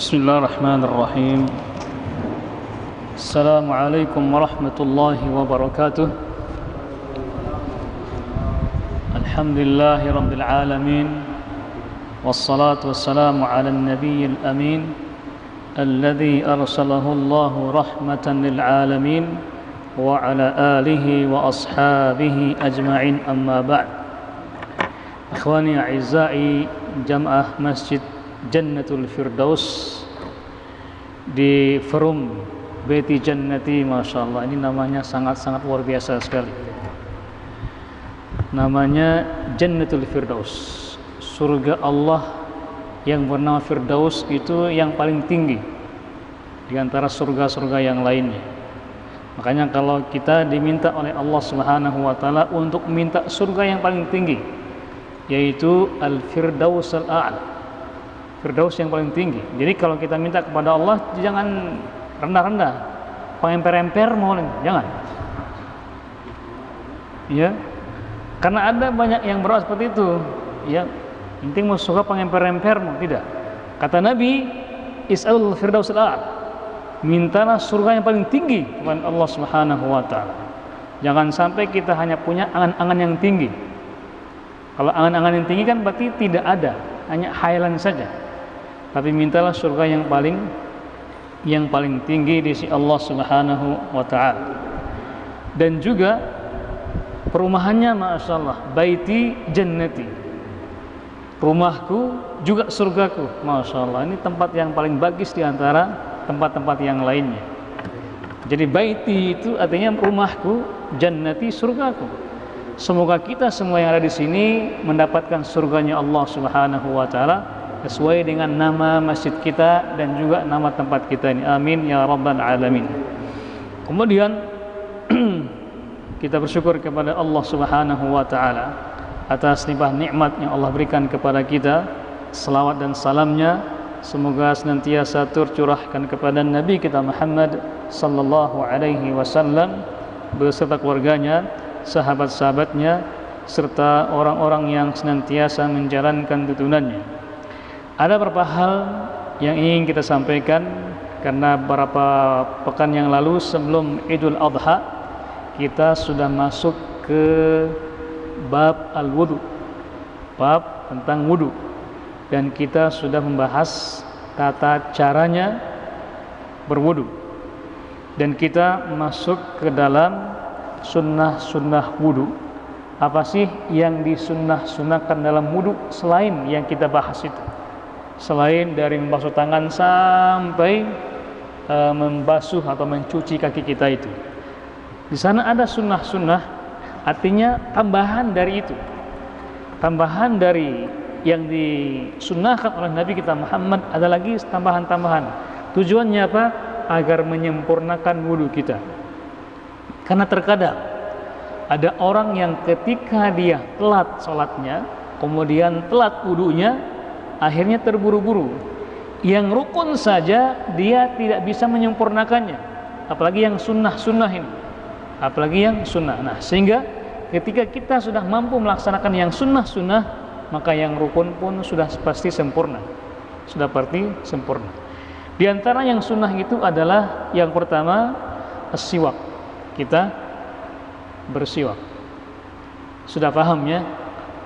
Bismillahirrahmanirrahim. Assalamualaikum warahmatullahi wabarakatuh. Alhamdulillahi rabbil alamin. Wassalatu wassalamu ala nabiyil amin alladhi arsalahu Allahu rahmatan lil alamin wa ala alihi wa ashabihi ajma'in, amma ba'd. Ikhwani a'izza'i jamaah Masjid Jannatul Firdaus di Forum Beti Jannati, Masya Allah, ini namanya sangat-sangat luar biasa sekali. Namanya Jannatul Firdaus, surga Allah yang bernama Firdaus itu yang paling tinggi di antara surga-surga yang lainnya. Makanya kalau kita diminta oleh Allah Subhanahu wa taala untuk minta surga yang paling tinggi, yaitu Al-Firdaus Al-A'la, Firdaus yang paling tinggi. Jadi kalau kita minta kepada Allah, jangan rendah-rendah, pengemper-emper mohon, jangan. Ya, karena ada banyak yang berdoa seperti itu. Ya, penting mau suka pengemper-emper, mau tidak. Kata Nabi, Is'alul Firdaus Al-A'la, mintalah surga yang paling tinggi kepada Allah Subhanahu wa taala. Jangan sampai kita hanya punya angan-angan yang tinggi. Kalau angan-angan yang tinggi kan berarti tidak ada, hanya khayalan saja. Tapi mintalah surga yang paling tinggi di sisi Allah Subhanahu wa taala. Dan juga perumahannya, masyaallah, baiti jannati, rumahku juga surgaku, masyaallah. Ini tempat yang paling bagus di antara tempat-tempat yang lainnya. Jadi baiti itu artinya rumahku, jannati surgaku. Semoga kita semua yang ada di sini mendapatkan surganya Allah Subhanahu wa taala sesuai dengan nama masjid kita dan juga nama tempat kita ini. Amin ya rabbal alamin. Kemudian kita bersyukur kepada Allah Subhanahu wa taala atas limpah nikmat yang Allah berikan kepada kita. Selawat dan salamnya semoga senantiasa tercurahkan kepada Nabi kita Muhammad sallallahu alaihi wasallam beserta keluarganya, sahabat-sahabatnya, serta orang-orang yang senantiasa menjalankan tuntunannya. Ada beberapa hal yang ingin kita sampaikan karena beberapa pekan yang lalu sebelum Idul Adha kita sudah masuk ke bab al-wudu, bab tentang wudu, dan kita sudah membahas tata caranya berwudu, dan kita masuk ke dalam sunnah-sunnah wudu. Apa sih yang disunnah-sunnahkan dalam wudu selain yang kita bahas itu? Selain dari membasuh tangan sampai membasuh atau mencuci kaki kita itu, di sana ada sunnah-sunnah, artinya tambahan dari itu, tambahan dari yang disunnahkan oleh Nabi kita Muhammad. Ada lagi tambahan-tambahan. Tujuannya apa? Agar menyempurnakan wudu kita. Karena terkadang ada orang yang ketika dia telat sholatnya, kemudian telat wudunya, akhirnya terburu-buru. Yang rukun saja dia tidak bisa menyempurnakannya, apalagi yang sunnah-sunnah ini, apalagi yang sunnah. Nah, sehingga ketika kita sudah mampu melaksanakan yang sunnah-sunnah, maka yang rukun pun sudah pasti sempurna, sudah pasti sempurna. Di antara yang sunnah itu adalah yang pertama, as-siwak. Kita bersiwak. Sudah paham ya?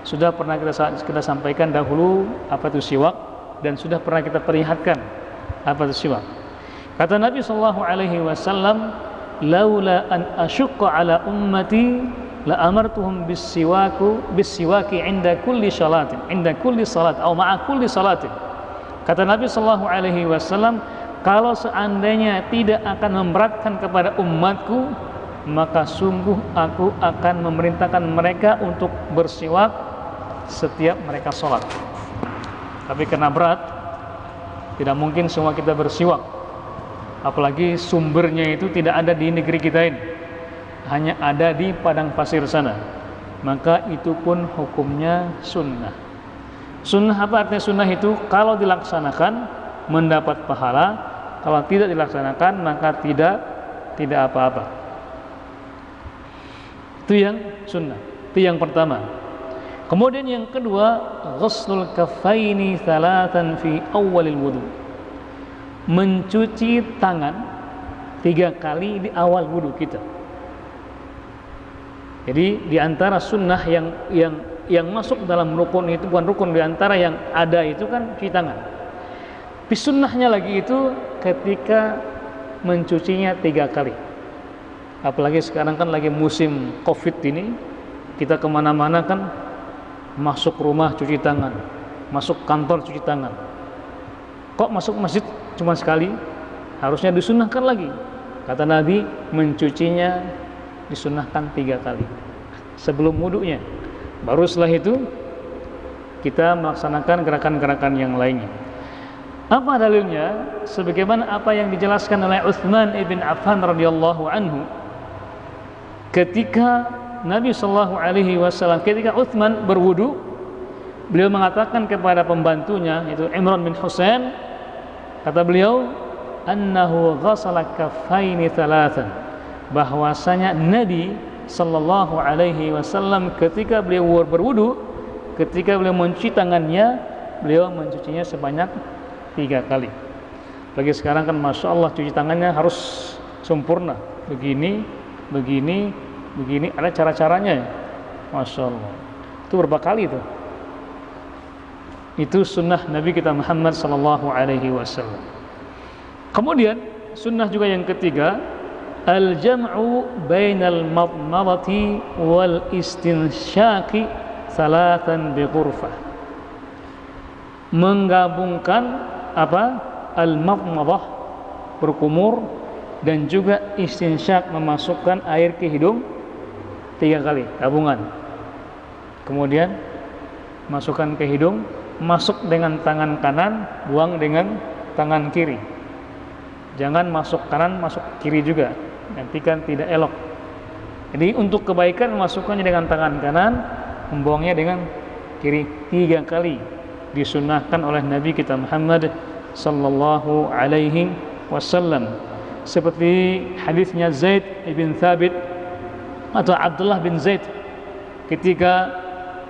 Sudah pernah kita sampaikan dahulu apa itu siwak, dan sudah pernah kita perlihatkan apa itu siwak. Kata Nabi sallallahu alaihi wasallam, "Laula an asyqa ala ummati la amartuhum bis-siwaki 'inda kulli salatin, 'inda kulli salat atau ma'a kulli salatin." Kata Nabi sallallahu alaihi wasallam, kalau seandainya tidak akan memberatkan kepada umatku, maka sungguh aku akan memerintahkan mereka untuk bersiwak setiap mereka sholat. Tapi karena berat, tidak mungkin semua kita bersiwak, apalagi sumbernya itu tidak ada di negeri kita ini, hanya ada di padang pasir sana. Maka itu pun hukumnya sunnah. Sunnah apa artinya sunnah itu? Kalau dilaksanakan mendapat pahala, kalau tidak dilaksanakan maka tidak apa-apa. Itu yang sunnah, itu yang pertama. Kemudian yang kedua, ghuslul kaffaini thalathan fi awalil wudu. mencuci tangan 3 kali di awal wudu kita. Jadi di antara sunnah yang masuk dalam rukun itu, bukan rukun, di antara yang ada itu kan cuci tangan. Tapi sunnahnya lagi itu ketika mencucinya 3 kali. Apalagi sekarang kan lagi musim COVID ini, kita kemana-mana kan masuk rumah cuci tangan, masuk kantor cuci tangan. Kok masuk masjid cuma sekali? Harusnya disunnahkan lagi. Kata Nabi, mencucinya disunnahkan 3 kali sebelum wudunya. Baru setelah itu kita melaksanakan gerakan-gerakan yang lainnya. Apa dalilnya? Sebagaimana apa yang dijelaskan oleh Utsman ibn Affan radhiyallahu anhu, ketika Nabi sallallahu alaihi wasallam, ketika Utsman berwudu, beliau mengatakan kepada pembantunya itu Imran bin Husain, kata beliau, annahu ghassala kaffaini thalathan, bahwasanya Nabi sallallahu alaihi wasallam ketika beliau berwudu, ketika beliau mencuci tangannya, beliau mencucinya sebanyak 3 kali. Bagi sekarang kan masya Allah cuci tangannya harus sempurna, begini, begini, begini, ada cara-caranya, masya Allah. Itu berapa kali itu? Itu sunnah Nabi kita Muhammad sallallahu alaihi wasallam. Kemudian sunnah juga yang ketiga, al-jam'u bainal madmadati wal istinsyaqi salatan bi ghurfah. Menggabungkan al-madmadah, berkumur, dan juga istinsyaq, memasukkan air ke hidung 3 kali, gabungan. Kemudian masukkan ke hidung, masuk dengan tangan kanan, buang dengan tangan kiri. Jangan masuk kanan, masuk kiri juga, nanti kan tidak elok. Jadi untuk kebaikan masukkannya dengan tangan kanan, membuangnya dengan kiri 3 kali. Disunnahkan oleh Nabi kita Muhammad sallallahu alaihi wasallam. Seperti hadisnya Zaid bin Thabit atau Abdullah bin Zaid, ketika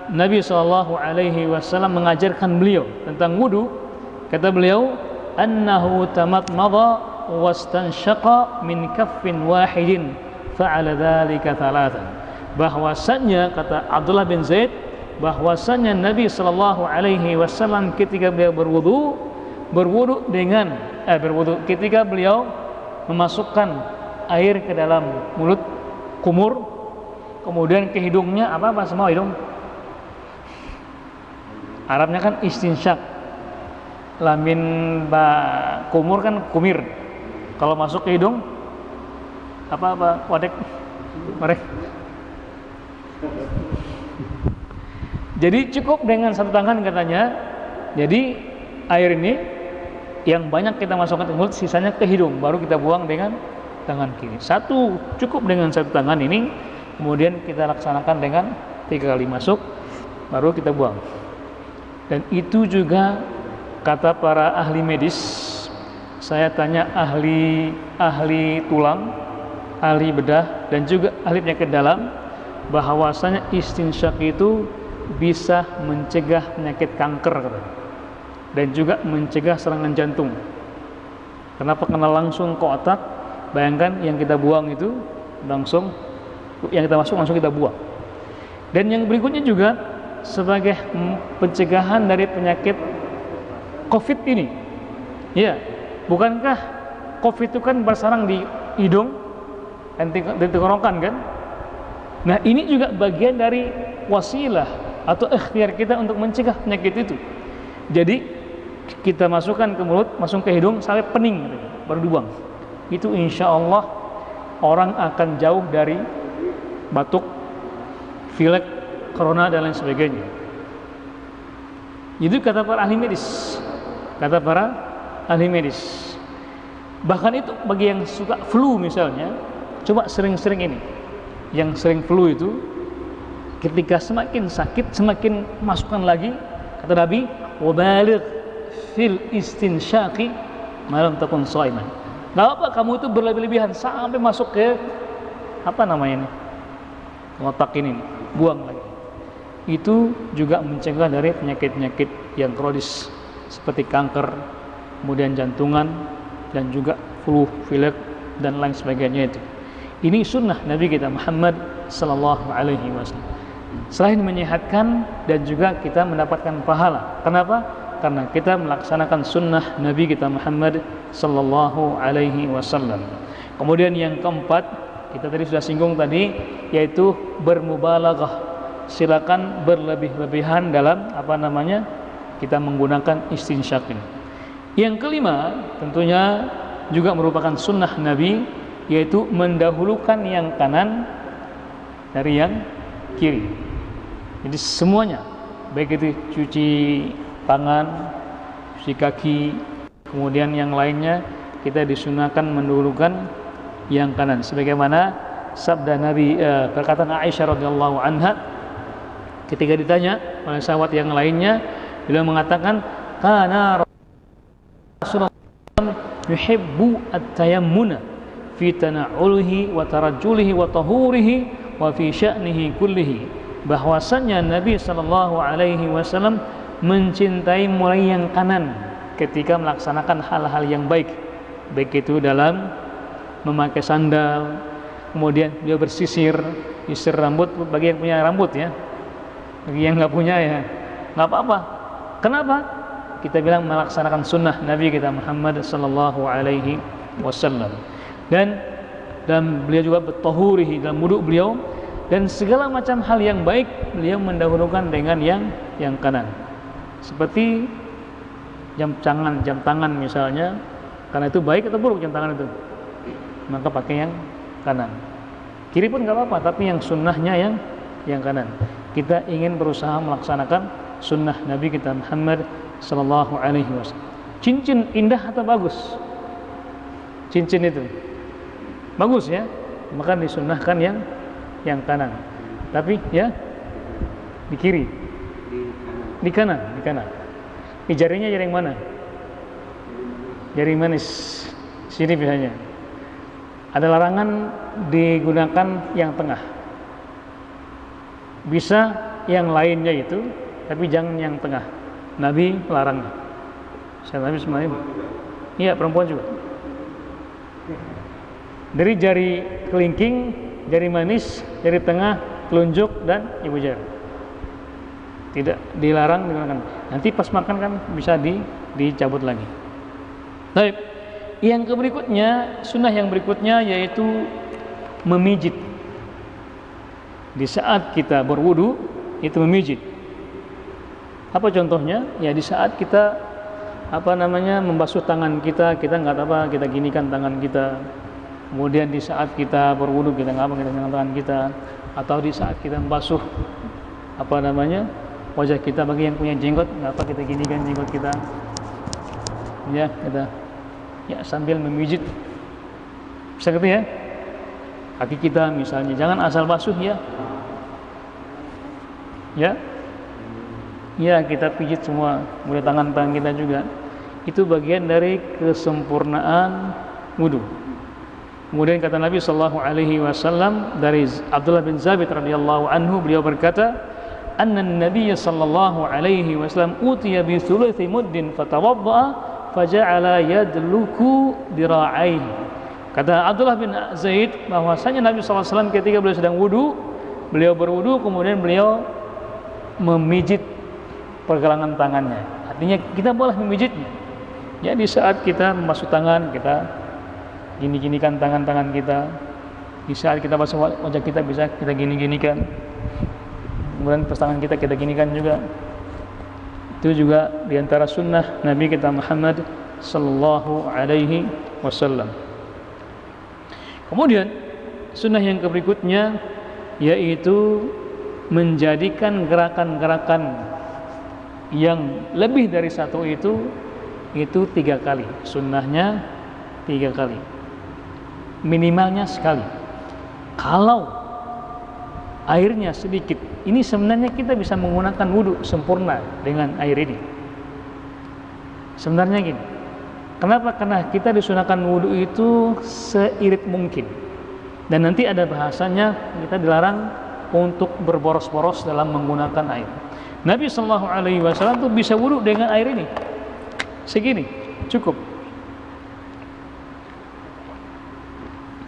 Nabi sallallahu alaihi wasallam mengajarkan beliau tentang wudu, kata beliau, annahu tamatmadha wastanshaqa min kaffin wahidin fa'ala dzalika thalathan. Bahwasanya, kata Abdullah bin Zaid, bahwasanya Nabi sallallahu alaihi wasallam ketika beliau berwudu ketika beliau memasukkan air ke dalam mulut kumur, kemudian ke hidungnya, apa semua hidung, Arabnya kan istinsyaq, lamin ba kumur kan kumir, kalau masuk ke hidung wadek merek. Jadi cukup dengan 1 tangan katanya. Jadi air ini yang banyak kita masukkan ke mulut, sisanya ke hidung, baru kita buang dengan tangan kiri. Cukup dengan 1 tangan ini, kemudian kita laksanakan dengan 3 kali masuk, baru kita buang. Dan itu juga kata para ahli medis. Saya tanya ahli tulang, ahli bedah, dan juga ahli penyakit dalam, bahwasanya istinsyaq itu bisa mencegah penyakit kanker dan juga mencegah serangan jantung. Kenapa? Karena langsung ke otak. Bayangkan yang kita buang itu langsung, yang kita masuk langsung kita buang. Dan yang berikutnya juga sebagai pencegahan dari penyakit COVID ini. Ya, bukankah COVID itu kan bersarang di hidung dan di tenggorokan kan? Nah, ini juga bagian dari wasilah atau ikhtiar kita untuk mencegah penyakit itu. Jadi kita masukkan ke mulut, masuk ke hidung sampai pening, baru dibuang. Itu insya Allah orang akan jauh dari batuk, pilek, corona dan lain sebagainya. Itu kata para ahli medis. Bahkan itu bagi yang suka flu misalnya, coba sering-sering ini. Yang sering flu itu, ketika semakin sakit, semakin masukkan lagi, kata Nabi, wabaligh fil istinsyaqi malam takun shaiman. Gak apa kamu itu berlebih-lebihan sampai masuk ke otak ini, buang lagi. Itu juga mencegah dari penyakit-penyakit yang kronis seperti kanker, kemudian jantungan, dan juga flu, pilek dan lain sebagainya itu. Ini sunnah Nabi kita Muhammad sallallahu alaihi wasallam. Selain menyehatkan dan juga kita mendapatkan pahala. Kenapa? Karena kita melaksanakan sunnah Nabi kita Muhammad sallallahu alaihi wasallam. Kemudian yang keempat, kita tadi sudah singgung tadi, yaitu bermubalaghah. Silakan berlebih-lebihan dalam kita menggunakan istinsyak ini. Yang kelima, tentunya juga merupakan sunnah Nabi, yaitu mendahulukan yang kanan dari yang kiri. Jadi semuanya, baik itu cuci tangan, cuci kaki, kemudian yang lainnya, kita disunahkan mendahulukan yang kanan. Sebagaimana sabda Nabi, perkataan Aisyah radhiyallahu anha ketika ditanya oleh sahabat yang lainnya, beliau mengatakan, kana Rasulullah yuhibbu at-tayammuna fi tana'ulihi wa tarajjulihi wa tahurihi wa fi sya'nihi kullihi. Bahwasanya Nabi sallallahu alaihi wasallam mencintai mulai yang kanan ketika melaksanakan hal-hal yang baik itu dalam memakai sandal, kemudian dia bersisir rambut bagi yang punya rambut ya, bagi yang nggak punya ya nggak apa-apa. Kenapa? Kita bilang melaksanakan sunnah Nabi kita Muhammad sallallahu alaihi wasallam. Dan beliau juga bertahurihi, dalam wudu beliau, dan segala macam hal yang baik beliau mendahulukan dengan yang kanan. Seperti jam tangan misalnya, karena itu baik atau buruk jam tangan itu, maka pakai yang kanan. Kiri pun nggak apa-apa, tapi yang sunnahnya yang kanan. Kita ingin berusaha melaksanakan sunnah Nabi kita Muhammad sallallahu alaihi wasallam. Cincin indah atau bagus? Cincin itu bagus ya, maka disunnahkan yang kanan. Tapi ya di kiri, di kanan. Di jarinya jari yang mana? Jari manis sini biasanya. Ada larangan digunakan yang tengah. Bisa yang lainnya itu, tapi jangan yang tengah. Nabi larang. Nabi semuanya. Iya, perempuan juga. Dari jari kelingking, jari manis, jari tengah, telunjuk dan ibu jari. Tidak dilarang digunakan. Nanti pas makan kan bisa dicabut lagi. Baik. Yang berikutnya, sunnah yang berikutnya yaitu memijit. Di saat kita berwudu itu memijit. Apa contohnya? Ya di saat kita membasuh tangan kita nggak kita ginikan tangan kita. Kemudian di saat kita berwudu kita dengan tangan kita, atau di saat kita membasuh wajah kita, bagi yang punya jenggot nggak apa kita ginikan jenggot kita, ya kita sambil memijit, bisa gitu ya. Kaki kita misalnya jangan asal basuh ya kita pijit semua, kemudian tangan kita juga, itu bagian dari kesempurnaan wudu. Kemudian kata Nabi sallallahu alaihi wasallam dari Abdullah bin Zabit radhiyallahu anhu, beliau berkata, "Anna an-nabiy sallallahu alaihi wasallam utiya bi thuluthi muddin fatawadda'a faja'ala yadluku dira'aihi." Kata Abdullah bin Zaid bahwasanya Nabi sallallahu alaihi wasallam ketika beliau sedang wudu, beliau berwudu kemudian beliau memijit pergelangan tangannya. Artinya kita boleh memijitnya. Ya di saat kita membasuh tangan, kita gini-ginikan tangan-tangan kita. Di saat kita basuh wajah kita bisa kita gini-ginikan. Kemudian tangan kita ginikan juga. Itu juga diantara sunnah Nabi kita Muhammad sallallahu alaihi wasallam. Kemudian sunnah yang berikutnya yaitu menjadikan gerakan-gerakan yang lebih dari satu itu 3 kali. Sunnahnya 3 kali. Minimalnya sekali. Kalau airnya sedikit, ini sebenarnya kita bisa menggunakan wudu sempurna dengan air ini. Sebenarnya gini. Kenapa? Karena kita disunahkan wudu itu seirit mungkin. Dan nanti ada bahasanya kita dilarang untuk berboros-boros dalam menggunakan air. Nabi sallallahu alaihi wasallam tuh bisa wudu dengan air ini. Segini, cukup.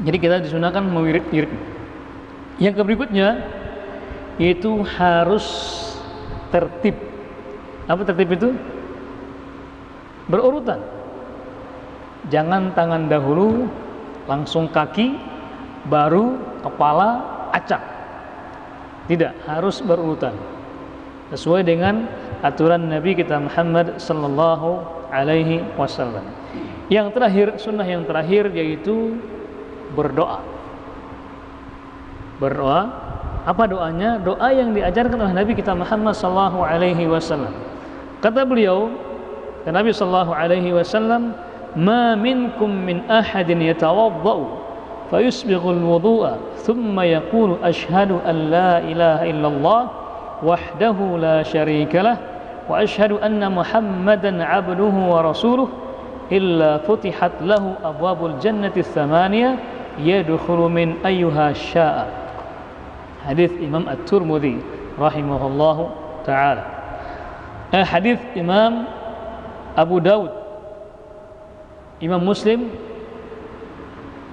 Jadi kita disunahkan mewirid-wirid. Yang berikutnya itu harus tertib. Apa tertib itu? Berurutan. Jangan tangan dahulu, langsung kaki, baru kepala, acak. Tidak, harus berurutan. Sesuai dengan aturan Nabi kita Muhammad sallallahu alaihi wasallam. Yang terakhir, sunnah yang terakhir yaitu berdoa. Berdoa, apa doanya? Doa yang diajarkan oleh Nabi kita Muhammad sallallahu alaihi wasallam. Kata beliau, Nabi sallallahu alaihi wasallam, "Ma minkum min ahadin yatawaddau fayusbighul wudu'a thumma yaqulu asyhadu an la ilaha illallah wahdahu la syarikalah wa asyhadu anna Muhammadan 'abduhu wa rasuluh illa futihat lahu abwabul jannati tsamaniyah yadkhulu min ayyuha syaa." Hadis Imam At-Tirmidzi rahimahullahu taala. Hadis Imam Abu Daud, Imam Muslim,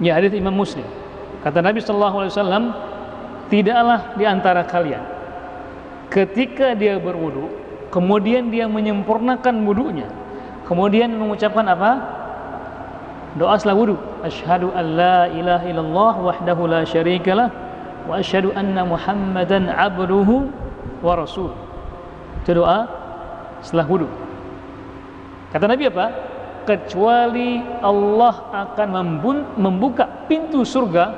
ya hadis Imam Muslim. Kata Nabi sallallahu alaihi wasallam, tidaklah di antara kalian ketika dia berwudu, kemudian dia menyempurnakan wudunya, kemudian mengucapkan apa? Doa setelah wudu, asyhadu an la ilaha illallah wahdahu la syarikalah wa asyhadu anna Muhammadan 'abduhu wa rasuluh. Itu doa setelah wudu. Kata Nabi apa? Kecuali Allah akan membuka pintu surga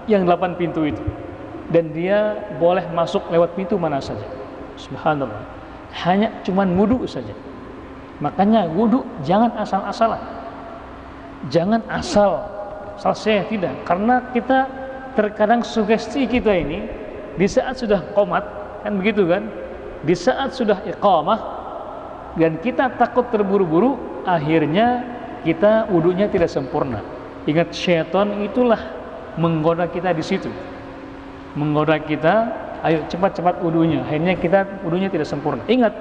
yang 8 pintu itu, dan dia boleh masuk lewat pintu mana saja. Subhanallah. Hanya cuman wudu saja. Makanya wudu jangan asal-asalan. Jangan asal selesai, tidak. Karena kita terkadang sugesti kita ini di saat sudah qomat, kan begitu kan? Di saat sudah iqamah dan kita takut terburu-buru, akhirnya kita wudunya tidak sempurna. Ingat, syaitan itulah menggoda kita di situ. Menggoda kita, ayo cepat-cepat wudunya. Akhirnya kita wudunya tidak sempurna. Ingat,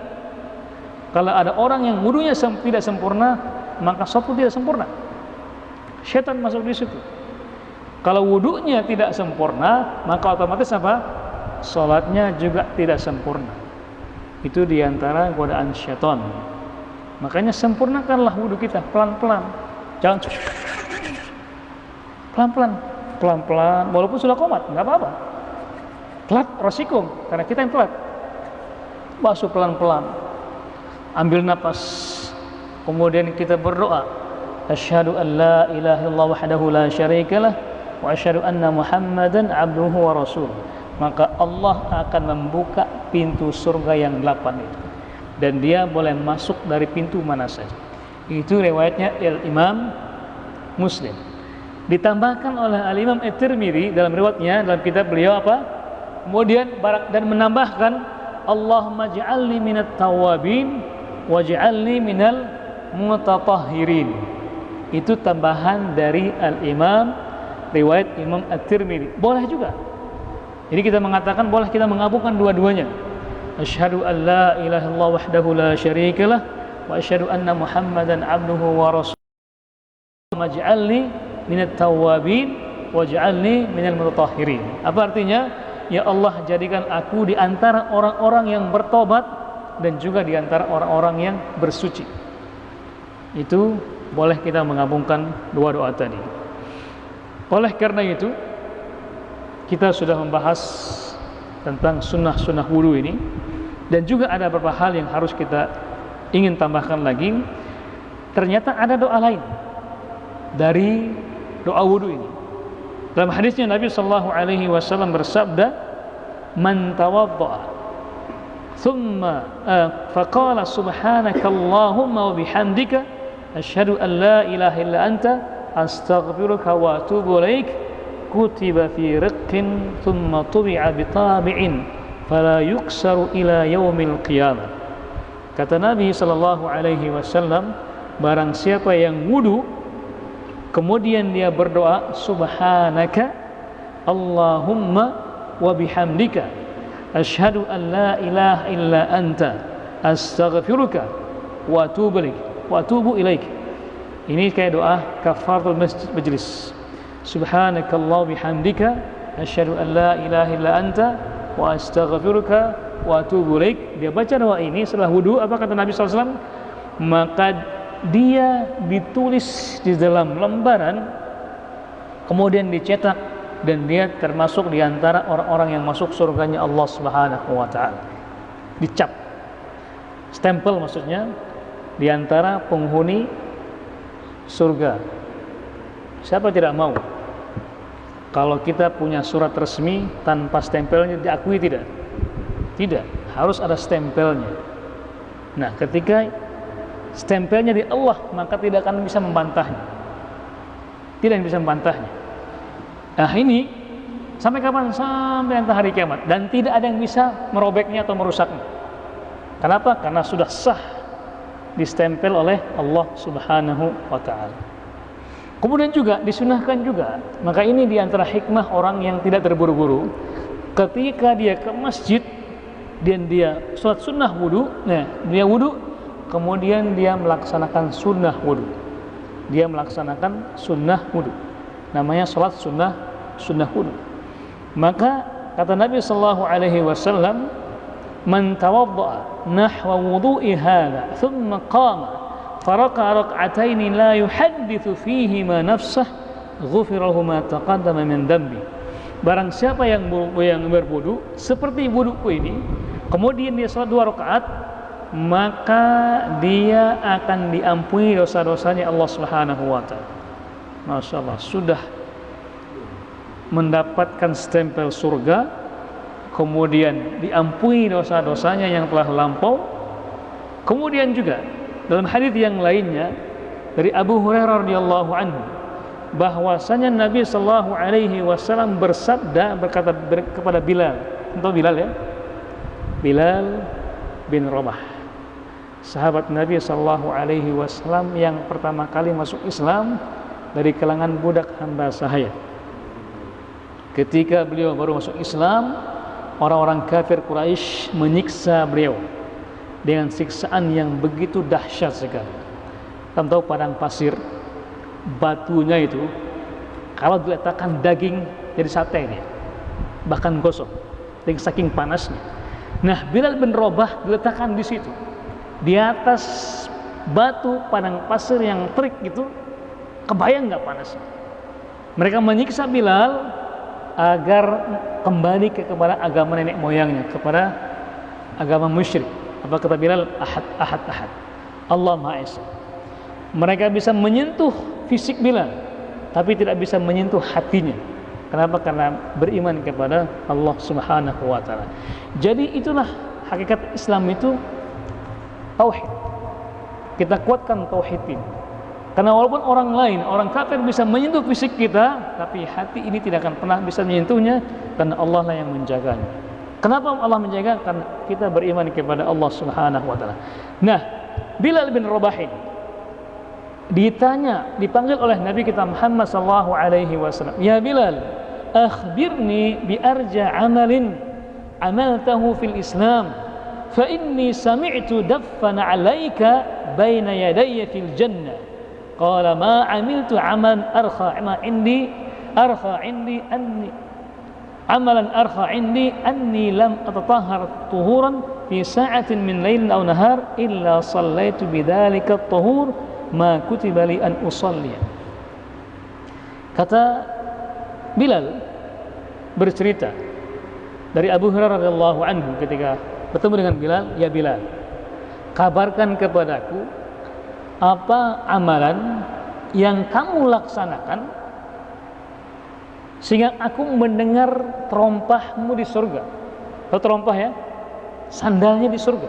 kalau ada orang yang wudunya tidak sempurna, maka sholat tidak sempurna. Syaitan masuk di situ. Kalau wudunya tidak sempurna, maka otomatis apa? Sholatnya juga tidak sempurna. Itu diantara godaan syaitan. Makanya sempurnakanlah wudu kita pelan-pelan. Jangan pelan-pelan, walaupun sudah qomat, nggak apa-apa. Telat resiko, karena kita yang telat. Basuh pelan-pelan, ambil napas, kemudian kita berdoa, asyhadu an la ilaha illallah wahdahu la syarikalah wa asyhadu anna Muhammadan 'abduhu wa rasuluh. Maka Allah akan membuka pintu surga yang 8 itu, dan dia boleh masuk dari pintu mana saja. Itu riwayatnya Imam Muslim. Ditambahkan oleh Al-Imam At-Tirmidzi dalam riwayatnya, dalam kitab beliau apa? Kemudian dan menambahkan, Allahumma ja'alni minat tawabin waj'alni minal mutatahhirin. Itu tambahan dari Al-Imam, riwayat Imam At-Tirmidzi. Boleh juga. Jadi kita mengatakan boleh kita menggabungkan dua-duanya. Asyhadu an la ilaha illallah wahdahu la syarikalah wa asyhadu anna Muhammadan 'abduhu wa rasuluh. Maj'alni minat tawabin waj'alni minal mutatahhirin. Apa artinya? Ya Allah, jadikan aku di antara orang-orang yang bertobat dan juga di antara orang-orang yang bersuci. Itu boleh kita menggabungkan dua doa tadi. Oleh karena itu, kita sudah membahas tentang sunnah-sunnah wudu ini, dan juga ada beberapa hal yang harus kita ingin tambahkan lagi. Ternyata ada doa lain dari doa wudu ini. Dalam hadisnya Nabi sallallahu alaihi wasallam bersabda, "Man tawaddaa thumma faqala subhanaka Allahumma wa bihamdika asyhadu an la ilaha illa anta astaghfiruka wa atubu ilaik kutiba fi riqqin thumma tubi'a bi tabi'in fala yuksaru ila yaumil qiyamah." Kata Nabi sallallahu alaihi wasallam, barang siapa yang wudu kemudian dia berdoa subhanaka Allahumma wa bihamdika asyhadu an la ilaha illa anta astaghfiruka wa atubu ilaik. Ini kayak doa kafaratul majlis. Subhanakallah bihamdika asyhadu an la ilaha illa anta wa astaghfiruka wa atubu ilaik. Dia baca doa ini setelah wudu, apa kata Nabi SAW? Maka dia ditulis di dalam lembaran, kemudian dicetak, dan dia termasuk di antara orang-orang yang masuk surganya Allah Subhanahu wa taala. Dicap, stempel maksudnya, di antara penghuni surga. Siapa tidak mau kalau kita punya surat resmi tanpa stempelnya diakui? Tidak, harus ada stempelnya. Nah, ketika stempelnya di Allah, maka tidak akan bisa membantahnya. Nah, ini sampai kapan? Sampai nanti hari kiamat, dan tidak ada yang bisa merobeknya atau merusaknya. Kenapa? Karena sudah sah distempel oleh Allah Subhanahu wa taala. Kemudian juga disunahkan juga, maka ini diantara hikmah orang yang tidak terburu-buru, ketika dia ke masjid dan dia sholat sunnah wudu, nah dia wudu, kemudian dia melaksanakan sunnah wudu. Namanya sholat sunnah wudu. Maka kata Nabi sallallahu alaihi wasallam, man tawadda'a nahwa wudu'i hadha thumma qama faraka'a rak'ataini la yuhadditsu fihi ma nafsah ghufira lahu ma taqaddama min dhanbi. Barang siapa yang berwudu seperti wuduku ini, kemudian dia salat 2 rakaat, maka dia akan diampuni dosa-dosanya Allah Subhanahu wa taala. Masya Allah, sudah mendapatkan stempel surga, kemudian diampuni dosa-dosanya yang telah lampau. Kemudian juga dalam hadis yang lainnya dari Abu Hurairah radhiyallahu anhu, bahwasanya Nabi sallallahu alaihi wasallam bersabda, berkata kepada Bilal, entah Bilal ya, Bilal bin Rabah, sahabat Nabi sallallahu alaihi wasallam yang pertama kali masuk Islam dari kalangan budak hamba sahaya. Ketika beliau baru masuk Islam, orang-orang kafir Quraisy menyiksa beliau dengan siksaan yang begitu dahsyat sekali. Kamu tahu padang pasir, batunya itu kalau diletakkan daging jadi sate ini, bahkan gosong dengan saking panasnya. Nah, Bilal bin Rabah diletakkan di situ, di atas batu padang pasir yang terik itu. Kebayang nggak panasnya? Mereka menyiksa Bilal agar kembali kepada agama nenek moyangnya, kepada agama musyrik. Apa kata Bilal? Ahad. Allah Maha Esa. Mereka bisa menyentuh fisik Bilal, tapi tidak bisa menyentuh hatinya. Kenapa? Karena beriman kepada Allah Subhanahu wa taala. Jadi itulah hakikat Islam itu, tauhid. Kita kuatkan tauhid ini. Karena walaupun orang lain, orang kafir bisa menyentuh fisik kita, tapi hati ini tidak akan pernah bisa menyentuhnya, karena Allah lah yang menjaganya. Kenapa Allah menjaga? Karena kita beriman kepada Allah Subhanahu wa taala. Nah, Bilal bin Rabah dipanggil oleh Nabi kita Muhammad sallallahu alaihi wasallam, "Ya Bilal, akhbirni bi arja amalin amaltahu fil Islam, fa inni sami'tu daffana 'alaika baina yadayya fil jannah." Qala ma 'amiltu 'amalan arkha indi anni lam atatahhar tuhuran fi sa'atin min lailin aw nahar illa sallaitu bidzalika at-tuhur ma kutiba li an usalli. Kata Bilal bercerita dari Abu Hurairah radhiyallahu anhu ketika bertemu dengan Bilal, "Ya Bilal, kabarkan kepadaku apa amalan yang kamu laksanakan sehingga aku mendengar terompahmu di surga." Tahu terompah ya? Sandalnya di surga.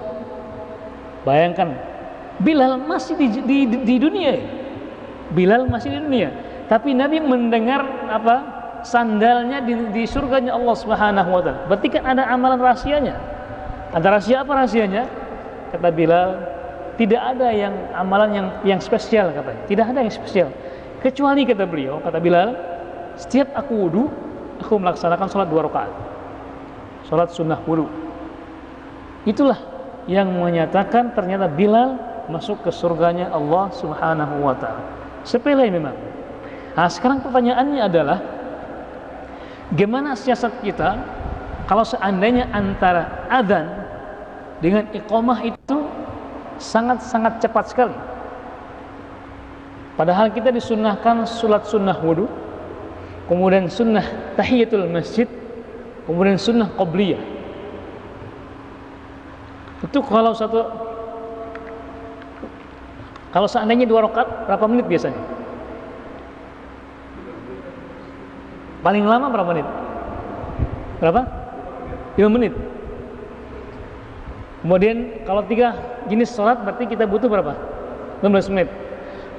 Bayangkan, Bilal masih di dunia ya? Bilal masih di dunia, tapi Nabi mendengar apa? Sandalnya di surganya Allah Subhanahu wa taala. Berarti kan ada amalan rahasianya. Ada rahasia apa rahasianya? Kata Bilal, tidak ada yang amalan yang spesial katanya. Tidak ada yang spesial. Kecuali kata beliau, kata Bilal, setiap aku wudu, aku melaksanakan sholat 2 rakaat. Sholat sunnah wudu. Itulah yang menyatakan ternyata Bilal masuk ke surganya Allah Subhanahu wa taala. Sepele memang. Nah, sekarang pertanyaannya adalah gimana siasat kita kalau seandainya antara adzan dengan iqamah itu sangat-sangat cepat sekali. Padahal kita disunnahkan sholat sunnah wudu, kemudian sunnah tahiyatul masjid, kemudian sunnah qobliyah. Itu kalau seandainya 2 rakaat berapa menit biasanya? Paling lama berapa menit? Berapa? 5 menit. Kemudian kalau 3 jenis sholat berarti kita butuh berapa? 15 menit.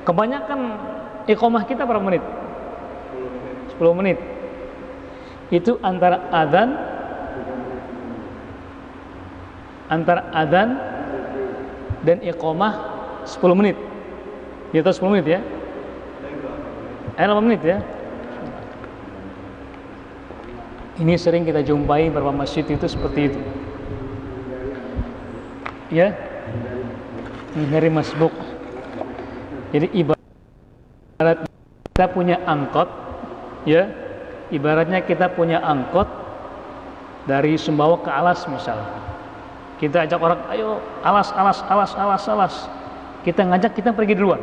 Kebanyakan iqamah kita berapa menit? 10 menit. Itu antara adzan dan iqamah 10 menit. Di atas 10 menit ya. 8 menit ya. Ini sering kita jumpai beberapa masjid itu seperti itu. Ya. Menghindari masbuk. Jadi ibarat kita punya angkot, ya, ibaratnya kita punya angkot dari Sumbawa ke Alas misalnya. Kita ajak orang, ayo alas. Kita ngajak, kita pergi duluan.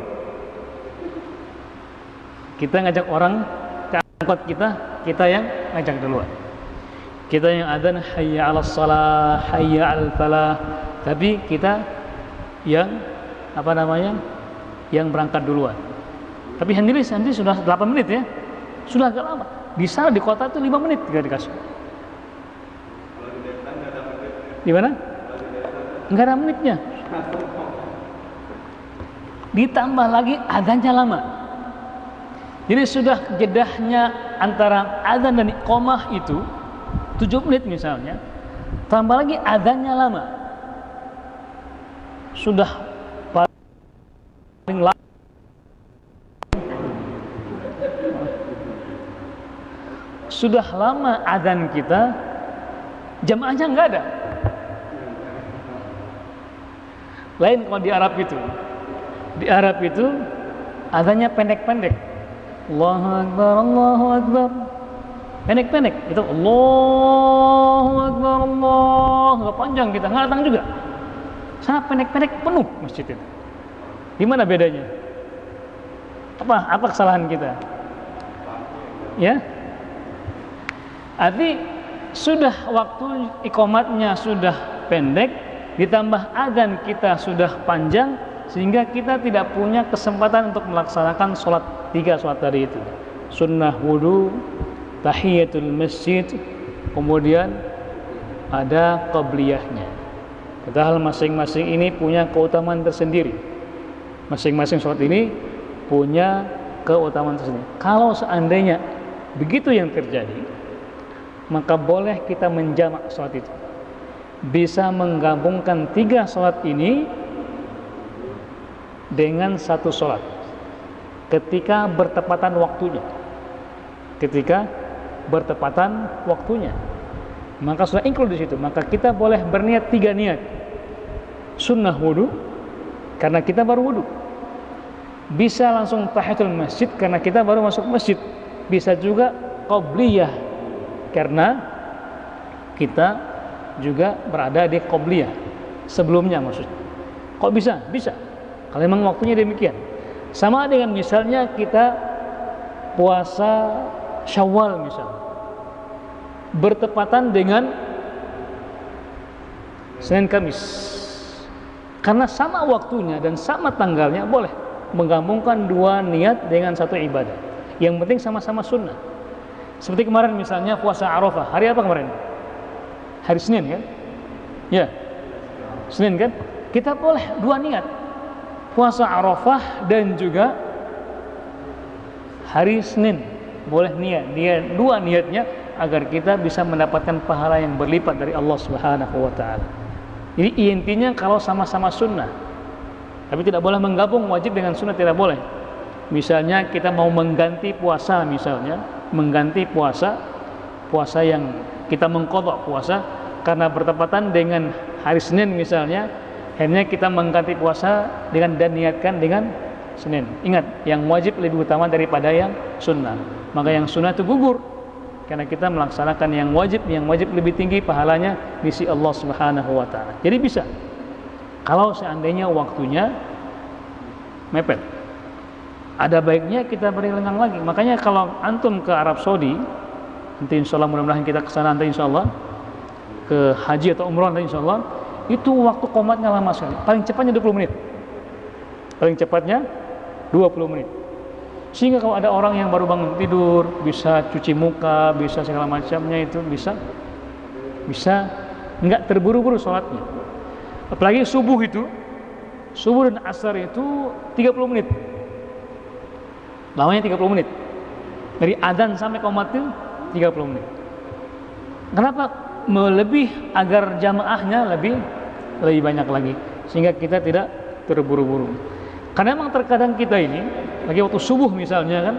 Kita ngajak orang ke angkot kita yang ngajak duluan. Kita yang adzan hayya 'alas shalah, hayya 'alal falah. Tapi kita yang yang berangkat duluan. Tapi handili sudah 8 menit ya. Sudah agak lama. Di sana di kota itu 5 menit tidak dikasih. Di mana? Enggak ada menitnya. Ditambah lagi adzannya lama. Jadi sudah jedahnya antara adzan dan iqamah itu 7 menit misalnya. Tambah lagi adzannya lama. Sudah paling lama. Sudah lama adzan kita, jamaahnya enggak ada. Lain kalau di Arab itu. Di Arab itu adzannya pendek-pendek. Allahu Akbar, Allahu Akbar. Pendek-pendek. Itu Allahu Akbar, Allah. Enggak panjang kita, enggak datang juga. Sangat pendek-pendek, penuh masjid itu. Di mana bedanya? Apa kesalahan kita? Ya? Arti sudah waktu iqamatnya sudah pendek, ditambah adzan kita sudah panjang, sehingga kita tidak punya kesempatan untuk melaksanakan 3 sholat tadi itu. Sunnah wudu, tahiyatul masjid, kemudian ada qabliyahnya. Padahal masing-masing ini punya keutamaan tersendiri. Masing-masing sholat ini punya keutamaan tersendiri. Kalau seandainya begitu yang terjadi, maka boleh kita menjamak sholat itu. Bisa menggabungkan 3 sholat ini dengan 1 sholat ketika bertepatan waktunya. Maka sudah include di situ. Maka kita boleh berniat 3 niat. Sunnah wudu karena kita baru wudu. Bisa langsung tahiyatul masjid karena kita baru masuk masjid. Bisa juga qobliyah karena kita juga berada di qobliyah sebelumnya maksudnya. Kok bisa? Bisa. Kalau memang waktunya demikian. Sama dengan misalnya kita puasa Syawal misalnya, bertepatan dengan Senin Kamis. Karena sama waktunya dan sama tanggalnya, boleh menggabungkan 2 niat dengan 1 ibadah. Yang penting sama-sama sunnah. Seperti kemarin misalnya puasa Arafah. Hari apa kemarin? Hari Senin kan? Ya, Senin kan? Kita boleh 2 niat, puasa Arafah dan juga hari Senin. Boleh niat, dia 2 niatnya agar kita bisa mendapatkan pahala yang berlipat dari Allah Subhanahu wa taala. Jadi intinya kalau sama-sama sunnah. Tapi tidak boleh menggabung wajib dengan sunnah, tidak boleh. Misalnya kita mau mengganti puasa misalnya, mengganti puasa yang kita mengqadha puasa karena bertepatan dengan hari Senin misalnya, akhirnya kita mengganti puasa dengan dan niatkan dengan Senin. Ingat, yang wajib lebih utama daripada yang sunnah. Maka yang sunnah itu gugur karena kita melaksanakan yang wajib lebih tinggi pahalanya di sisi Allah Subhanahu wa taala. Jadi bisa. Kalau seandainya waktunya mepet, ada baiknya kita beri lengang lagi. Makanya kalau antum ke Arab Saudi, nanti insyaallah mudah-mudahan kita ke sana nanti insyaallah, ke haji atau umrah nanti insyaallah, itu waktu qomatnya lama sekali. Paling cepatnya 20 menit. Paling cepatnya 20 menit. Sehingga kalau ada orang yang baru bangun tidur, bisa cuci muka, bisa segala macamnya, itu bisa enggak terburu-buru sholatnya. Apalagi subuh dan asar itu 30 menit. Lamanya 30 menit. Dari adzan sampai qomat itu 30 menit. Kenapa? Melebih agar jamaahnya lebih banyak lagi, sehingga kita tidak terburu-buru. Karena memang terkadang kita ini lagi waktu subuh misalnya kan,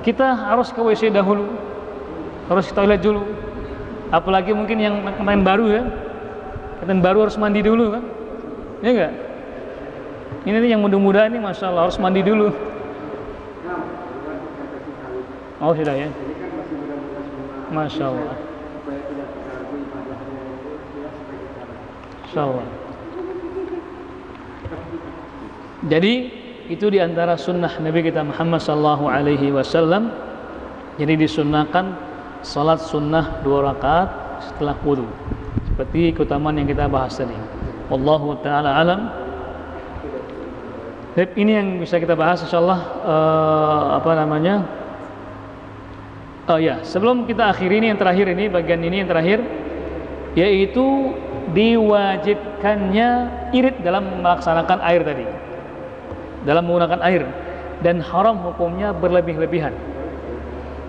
kita harus ke WC dahulu, harus ke toilet dulu. Apalagi mungkin yang pemain baru ya, pemain baru harus mandi dulu kan, ya enggak? Ini nih yang muda-muda ini, masya Allah harus mandi dulu. Oh sudah ya, masya Allah. Masya Allah. Jadi itu diantara sunnah Nabi kita Muhammad sallallahu alaihi wasallam. Jadi disunnahkan salat sunnah 2 rakaat setelah wudu, seperti keutamaan yang kita bahas tadi. Wallahu taala alam. Ini yang bisa kita bahas insyaallah. Sebelum kita akhiri ini yang terakhir, ini bagian ini yang terakhir, yaitu diwajibkannya irit dalam melaksanakan air tadi, dalam menggunakan air, dan haram hukumnya berlebih-lebihan.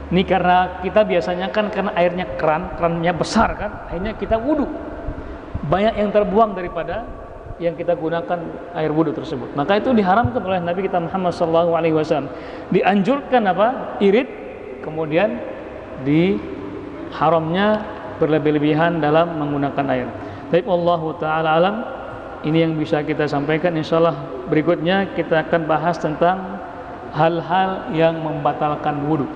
Ini karena kita biasanya kan karena airnya kerannya besar kan, akhirnya kita wudu, banyak yang terbuang daripada yang kita gunakan air wudu tersebut. Maka itu diharamkan oleh Nabi kita Muhammad SAW. Dianjurkan irit, kemudian diharamnya berlebih-lebihan dalam menggunakan air. Tapi Allah Ta'ala alam. Ini yang bisa kita sampaikan. Insyaallah berikutnya kita akan bahas tentang hal-hal yang membatalkan wudu.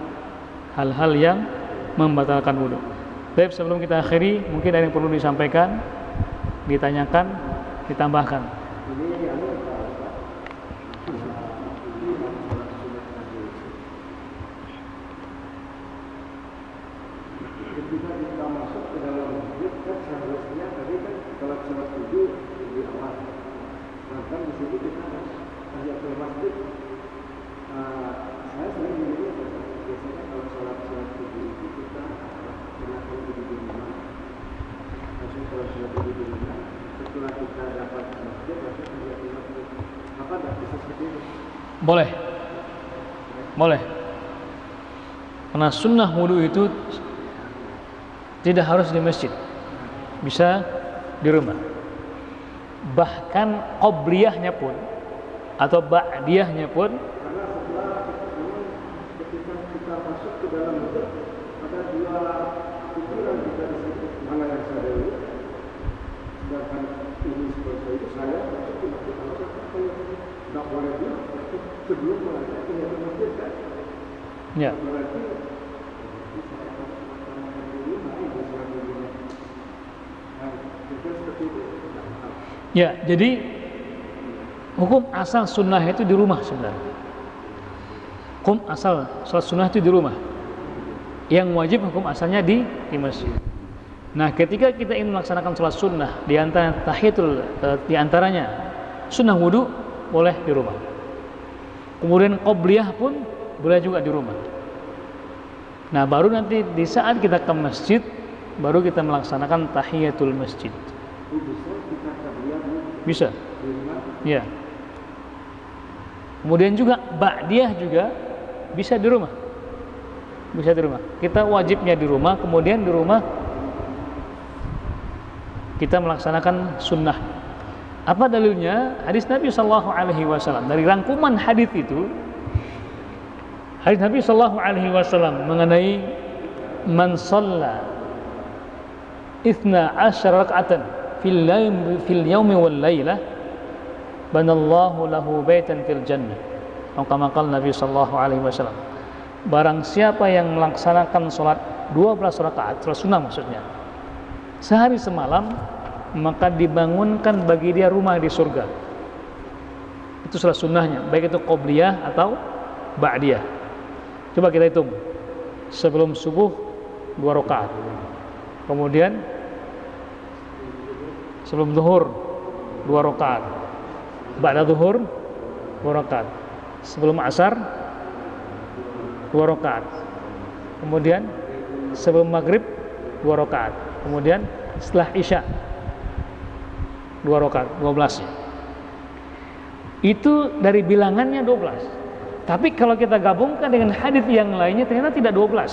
Hal-hal yang membatalkan wudu. Tapi sebelum kita akhiri, mungkin ada yang perlu disampaikan, ditanyakan, ditambahkan. Ketika kita masuk ke dalam masjid kan seharusnya tadi kan kalau sholat subuh di awal, maka di situ kita harus tahiyatul masjid. Saya sering begini, biasanya kalau sholat subuh itu kita gunakan di rumah. Langsung kalau sholat di rumah, setelah kita dapat masjid langsung tahiyatul masjid. Apa tidak bisa seperti itu? Boleh. Karena sunnah wudu itu tidak harus di masjid, bisa di rumah. Bahkan qobliyahnya pun atau ba'diyahnya pun, karena setelah ketika kita masuk ke dalam masjid ada 2 pikiran kita di situ, mana yang saya dulu, sedangkan ini seperti itu saya masuk ke masjid alasan saya tidak boleh bilang sebelum mengajak ke masjid kan? ya. Berarti Ya, jadi hukum asal sunnah itu di rumah sebenarnya. Hukum asal sholat sunnah itu di rumah. Yang wajib hukum asalnya di masjid. Nah, ketika kita ingin melaksanakan sholat sunnah, di antaranya sunnah wudu boleh di rumah. Kemudian qobliyah pun boleh juga di rumah. Nah, baru nanti di saat kita ke masjid, baru kita melaksanakan tahiyatul masjid. Bisa. Ya. Kemudian juga ba'diyah juga bisa di rumah. Bisa di rumah. Kita wajibnya di rumah, kemudian di rumah kita melaksanakan sunnah. Apa dalilnya? Hadis Nabi sallallahu alaihi wasallam. Dari rangkuman hadis itu, hadis Nabi sallallahu alaihi wasallam mengenai man shalla 12 raka'atan fil yaumi wal lailah banallahu lahu baitan fil jannah. Kama qala Nabi sallallahu alaihi wasallam. Barang siapa yang melaksanakan salat 12 rakaat, salat sunnah maksudnya, sehari semalam, maka dibangunkan bagi dia rumah di surga. Itu salat sunnahnya, baik itu qobliyah atau ba'diyah. Coba kita hitung. Sebelum subuh 2 rakaat. Kemudian sebelum zuhur 2 rakaat. Ba'da zuhur 2 rakaat. Sebelum asar 2 rakaat. Kemudian sebelum maghrib 2 rakaat. Kemudian setelah isya 2 rakaat, 12 ya. Itu dari bilangannya 12. Tapi kalau kita gabungkan dengan hadis yang lainnya ternyata tidak 12.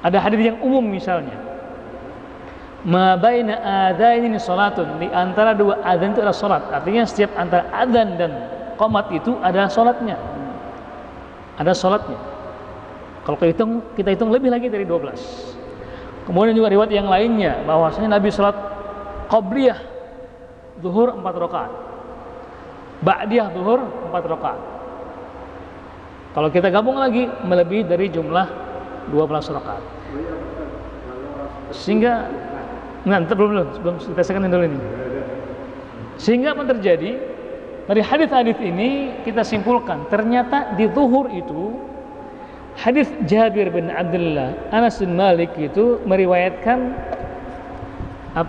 Ada hadis yang umum misalnya. Ma baina adzanaini salatun, di antara 2 adzan itu adalah salat. Artinya setiap antara adzan dan qomat itu ada salatnya. Ada salatnya. Kalau kita hitung lebih lagi dari 12. Kemudian juga riwayat yang lainnya bahwasanya Nabi salat qabliyah zuhur 4 rakaat. Ba'diyah zuhur 4 rakaat. Kalau kita gabung lagi melebihi dari jumlah 12 rakaat. Sehingga belum kita sekarang dulu ini. Sehingga apa terjadi? Dari hadis-hadis ini kita simpulkan ternyata di zuhur itu hadis Jabir bin Abdullah Anas bin Malik itu meriwayatkan 2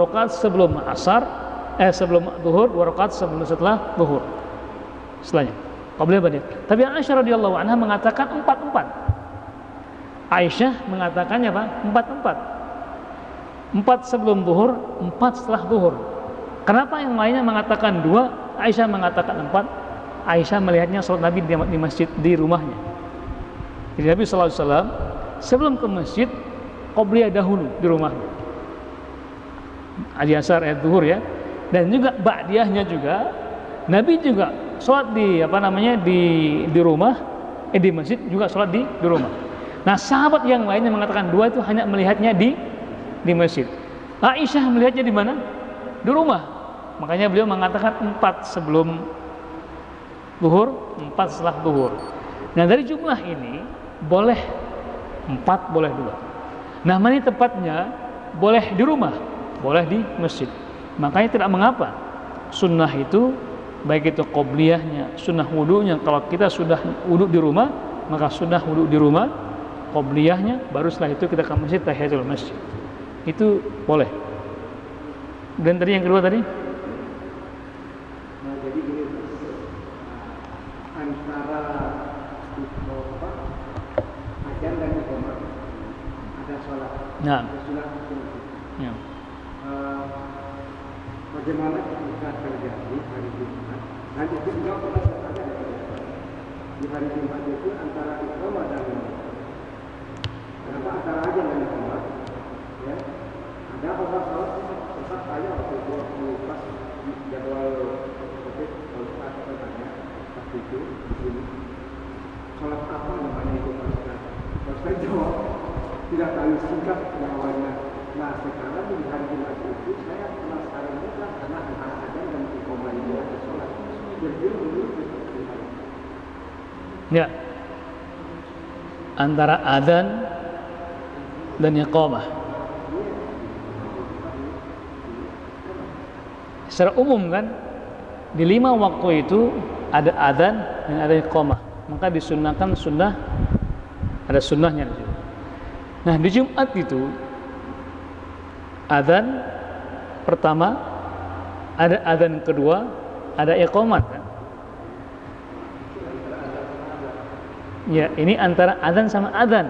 rakaat sebelum asar, sebelum zuhur, 2 rakaat setelah zuhur. Setelahnya qabliyah ba'diyah. Tapi Aisyah radhiyallahu anha mengatakan 4-4. Aisyah mengatakannya apa? 4-4. 4 sebelum zuhur, 4 setelah zuhur. Kenapa yang lainnya mengatakan 2, Aisyah mengatakan 4? Aisyah melihatnya salat Nabi di masjid di rumahnya. Jadi Nabi sallallahu alaihi wasallam sebelum ke masjid qabliyah dahulu di rumahnya. Adi asar zuhur ya. Dan juga ba'diyahnya juga Nabi juga salat di di rumah, di masjid juga salat di rumah. Nah, sahabat yang lainnya mengatakan 2 itu hanya melihatnya di masjid. Aisyah melihatnya di mana? Di rumah. Makanya beliau mengatakan 4 sebelum zuhur, 4 setelah zuhur. Nah, dari jumlah ini boleh 4, boleh 2. Nah, mana tepatnya? Boleh di rumah, boleh di masjid. Makanya tidak mengapa. Sunnah itu baik itu qobliyahnya, sunnah wudunya. Kalau kita sudah wudu di rumah, maka sunnah wudu di rumah, qobliyahnya, baru setelah itu kita ke masjid, tahiyatul masjid. Itu boleh. Dan tadi yang kedua tadi? Nah, jadi gini, antara ajan dan iqamah ada sholat. Nah. Ada sholat. Ya. Bagaimana ketika terjadi hari Jumat? Dan itu juga pernah terjadi di hari Jumat itu antara iqamah dan kenapa antara ajan dan iqamah? Ya, ada orang sholat tetap saya waktu itu pas jadwal COVID kalau saya tanya waktu itu di sini sholat apa namanya itu pas saya jawab tidak tahu singkat jawabannya. Nah, sekarang di hari Jumat itu saya penasaran juga karena antara ajan dan iqamah itu ada sholat. Jadi dulu Ya. Antara adzan dan iqamah. Secara umum kan di 5 waktu itu ada adzan dan ada iqamah. Maka disunnahkan sunnah, ada sunnahnya di situ. Nah, di Jumat itu adzan pertama, ada adzan kedua, ada iqamat kan? Ya, ini antara adzan sama adzan.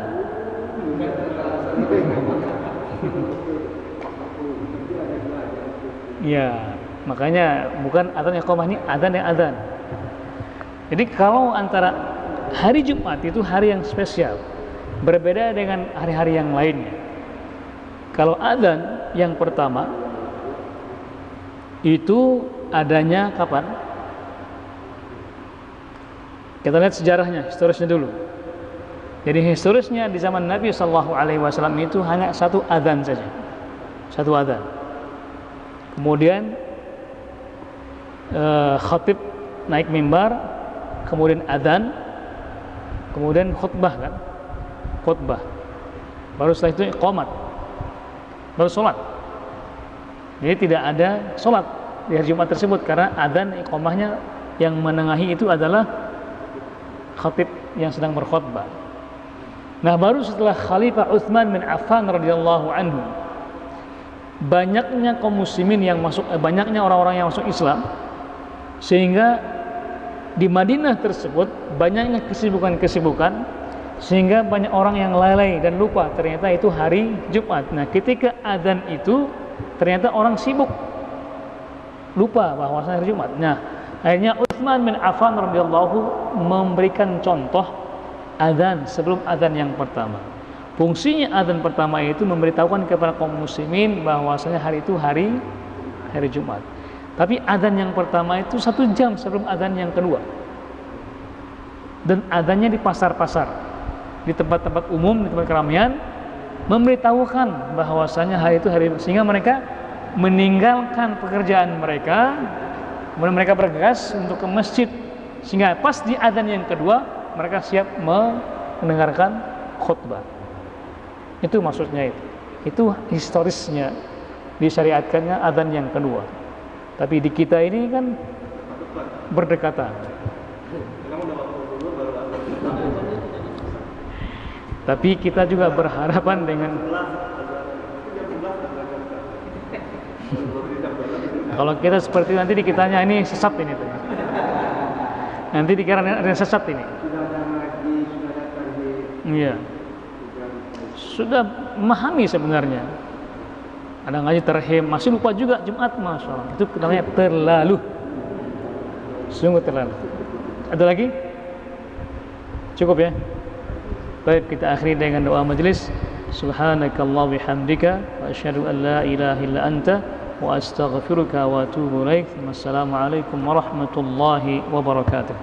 Ya, makanya bukan adzan iqamah, ini adzan yang adzan. Jadi kalau antara hari Jumat itu hari yang spesial, berbeda dengan hari-hari yang lainnya. Kalau adzan yang pertama itu adanya kapan? Kita lihat sejarahnya, historisnya dulu. Jadi historisnya di zaman Nabi SAW itu hanya 1 adzan saja, 1 adzan. kemudian khatib naik mimbar, kemudian adzan, kemudian khutbah kan, khutbah. Baru setelah itu iqamat, baru sholat. Jadi tidak ada sholat di hari Jumat tersebut karena adzan iqamahnya yang menengahi itu adalah khatib yang sedang berkhutbah. Nah, baru setelah Khalifah Utsman bin Affan radhiyallahu anhu, banyaknya kaum muslimin yang masuk, banyaknya orang-orang yang masuk Islam, sehingga di Madinah tersebut banyaknya kesibukan-kesibukan, sehingga banyak orang yang lalai dan lupa ternyata itu hari Jumat. Nah, ketika adzan itu ternyata orang sibuk, lupa bahwa hari Jumat. Nah, akhirnya Utsman bin Affan radhiyallahu memberikan contoh adzan sebelum adzan yang pertama. Fungsinya adzan pertama itu memberitahukan kepada kaum muslimin bahwasanya hari itu hari Jumat. Tapi adzan yang pertama itu 1 jam sebelum adzan yang kedua. Dan adzannya di pasar-pasar, di tempat-tempat umum, di tempat keramaian, memberitahukan bahwasanya hari itu hari, sehingga mereka meninggalkan pekerjaan mereka, kemudian mereka bergegas untuk ke masjid, sehingga pas di adzan yang kedua mereka siap mendengarkan khutbah. Itu maksudnya itu historisnya disyariatkannya adzan yang kedua. Tapi di kita ini kan berdekatan. Tapi kita juga berharapan dengan kalau kita seperti nanti dikitanya ini sesat ini tuh. Nanti dikira ada sesat ini. Iya. Sudah memahami sebenarnya. Ada ngaji terhim, masih lupa juga Jumat, Masya Allah. Itu namanya terlalu. Sungguh terlalu. Ada lagi? Cukup ya? Baik, kita akhiri dengan doa majelis. Subhanakallah bihamdika wa asyhadu an la ilaha illa anta wa astaghfiruka wa atubu ilaik. Wassalamualaikum warahmatullahi wabarakatuh.